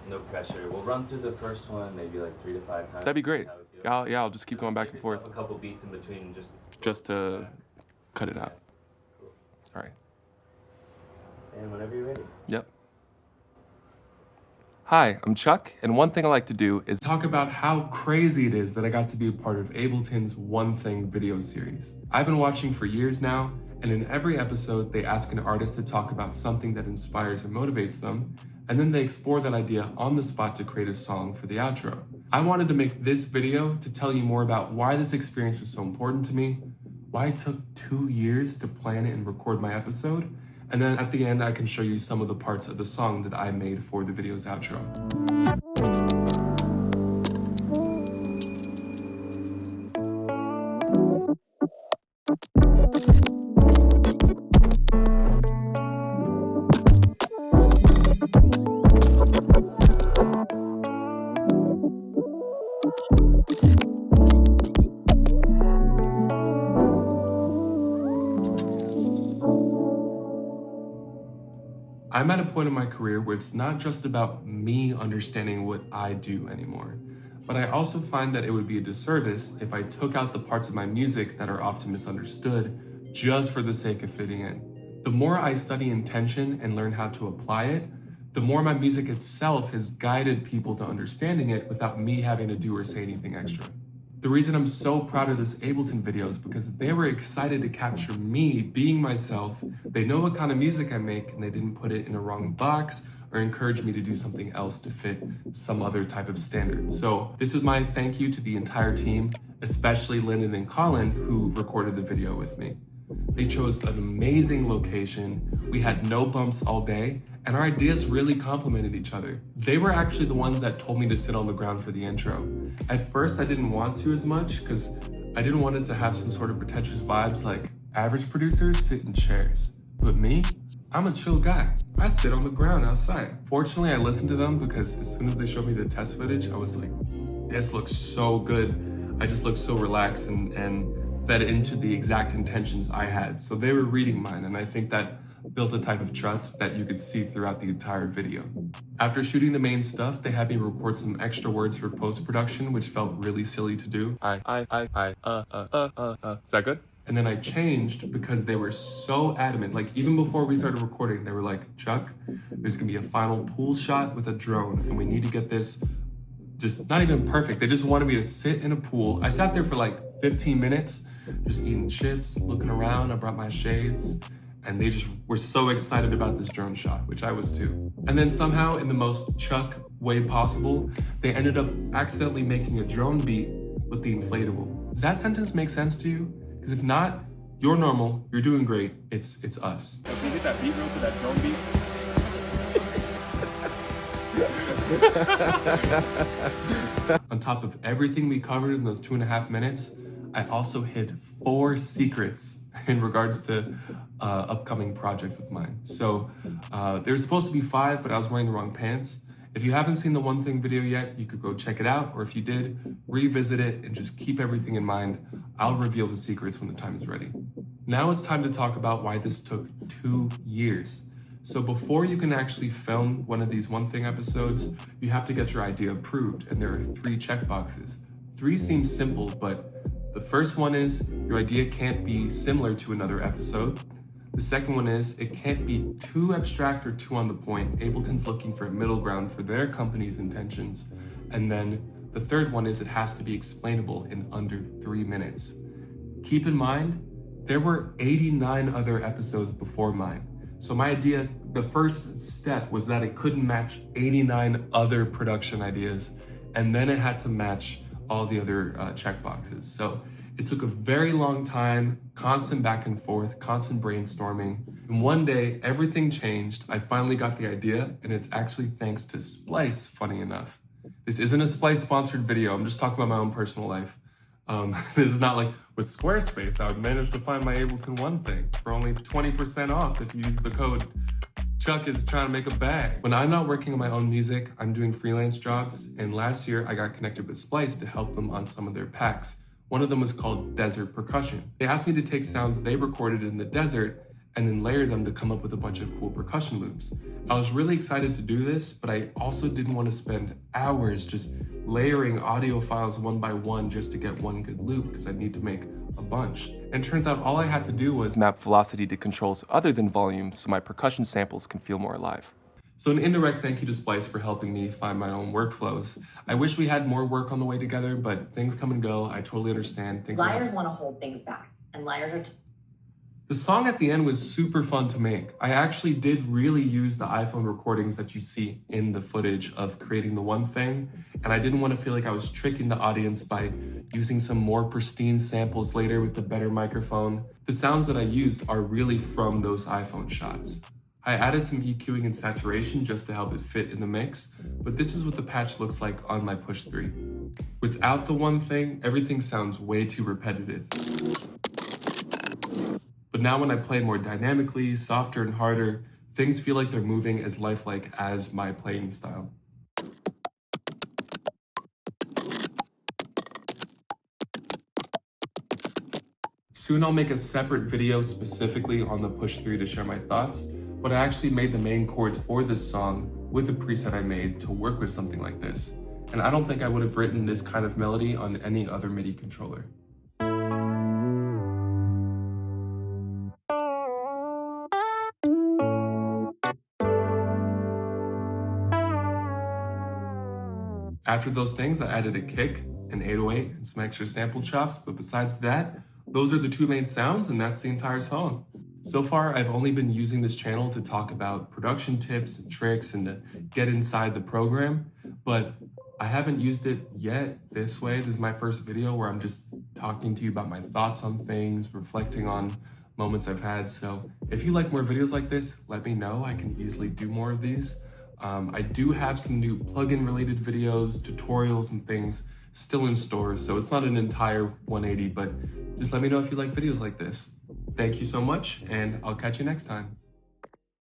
No pressure. We'll run through the first one maybe like 3 to 5 times. That'd be great. How we feel. Yeah, I'll just keep going back and forth. A couple beats in between, just to cut it out. Cool. All right. And whenever you're ready. Yep. Hi, I'm Chuck, and one thing I like to do is talk about how crazy it is that I got to be a part of Ableton's One Thing video series. I've been watching for years now, and in every episode, they ask an artist to talk about something that inspires or motivates them, and then they explore that idea on the spot to create a song for the outro. I wanted to make this video to tell you more about why this experience was so important to me, why it took 2 years to plan it and record my episode, and then at the end, I can show you some of the parts of the song that I made for the video's outro. I'm at a point in my career where it's not just about me understanding what I do anymore, but I also find that it would be a disservice if I took out the parts of my music that are often misunderstood just for the sake of fitting in. The more I study intention and learn how to apply it, the more my music itself has guided people to understanding it without me having to do or say anything extra. The reason I'm so proud of this Ableton video is because they were excited to capture me being myself. They know what kind of music I make and they didn't put it in a wrong box or encourage me to do something else to fit some other type of standard. So this is my thank you to the entire team, especially Lyndon and Colin, who recorded the video with me. They chose an amazing location. We had no bumps all day, and our ideas really complemented each other. They were actually the ones that told me to sit on the ground for the intro. At first, I didn't want to as much because I didn't want it to have some sort of pretentious vibes like average producers sit in chairs. But me, I'm a chill guy. I sit on the ground outside. Fortunately, I listened to them because as soon as they showed me the test footage, I was like, this looks so good. I just looked so relaxed and fed into the exact intentions I had. So they were reading mine, and I think that built a type of trust that you could see throughout the entire video. After shooting the main stuff, they had me record some extra words for post-production, which felt really silly to do. Is that good? And then I changed because they were so adamant. Like even before we started recording, they were like, Chuck, there's gonna be a final pool shot with a drone, and we need to get this just not even perfect. They just wanted me to sit in a pool. I sat there for like 15 minutes, just eating chips, looking around. I brought my shades, and they just were so excited about this drone shot, which I was too. And then somehow, in the most Chuck way possible, they ended up accidentally making a drone beat with the inflatable. Does that sentence make sense to you? Because if not, you're normal, you're doing great, it's us. Can we hit that beat real for that drone beat? On top of everything we covered in those 2.5 minutes, I also hid 4 secrets in regards to upcoming projects of mine. So there was supposed to be 5, but I was wearing the wrong pants. If you haven't seen the One Thing video yet, you could go check it out, or if you did, revisit it and just keep everything in mind. I'll reveal the secrets when the time is ready. Now it's time to talk about why this took 2 years. So before you can actually film one of these One Thing episodes, you have to get your idea approved, and there are 3 checkboxes. 3 seems simple, but the first one is your idea can't be similar to another episode. The second one is it can't be too abstract or too on the point. Ableton's looking for a middle ground for their company's intentions. And then the third one is it has to be explainable in under 3 minutes. Keep in mind, there were 89 other episodes before mine. So my idea, the first step was that it couldn't match 89 other production ideas, and then it had to match all the other checkboxes. So it took a very long time, constant back and forth, constant brainstorming. And one day, everything changed. I finally got the idea, and it's actually thanks to Splice, funny enough. This isn't a Splice sponsored video. I'm just talking about my own personal life. This is not like, with Squarespace, I would manage to find my Ableton One Thing for only 20% off if you use the code Chuck is trying to make a bag. When I'm not working on my own music, I'm doing freelance jobs, and last year I got connected with Splice to help them on some of their packs. One of them was called Desert Percussion. They asked me to take sounds they recorded in the desert and then layer them to come up with a bunch of cool percussion loops. I was really excited to do this, but I also didn't want to spend hours just layering audio files one by one just to get one good loop, because I'd need to make a bunch. And it turns out all I had to do was map velocity to controls other than volume so my percussion samples can feel more alive. So an indirect thank you to Splice for helping me find my own workflows. I wish we had more work on the way together, but things come and go. I totally understand. Liars want to hold things back, and liars are The song at the end was super fun to make. I actually did really use the iPhone recordings that you see in the footage of creating the one thing, and I didn't want to feel like I was tricking the audience by using some more pristine samples later with a better microphone. The sounds that I used are really from those iPhone shots. I added some EQing and saturation just to help it fit in the mix, but this is what the patch looks like on my Push 3. Without the one thing, everything sounds way too repetitive. But now when I play more dynamically, softer and harder, things feel like they're moving as lifelike as my playing style. Soon I'll make a separate video specifically on the Push 3 to share my thoughts, but I actually made the main chords for this song with a preset I made to work with something like this. And I don't think I would have written this kind of melody on any other MIDI controller. After those things, I added a kick, an 808, and some extra sample chops, but besides that, those are the two main sounds, and that's the entire song. So far, I've only been using this channel to talk about production tips and tricks and to get inside the program, but I haven't used it yet this way. This is my first video where I'm just talking to you about my thoughts on things, reflecting on moments I've had. So if you like more videos like this, let me know. I can easily do more of these. I do have some new plugin related videos, tutorials and things still in stores, so it's not an entire 180, but just let me know if you like videos like this. Thank you so much, and I'll catch you next time.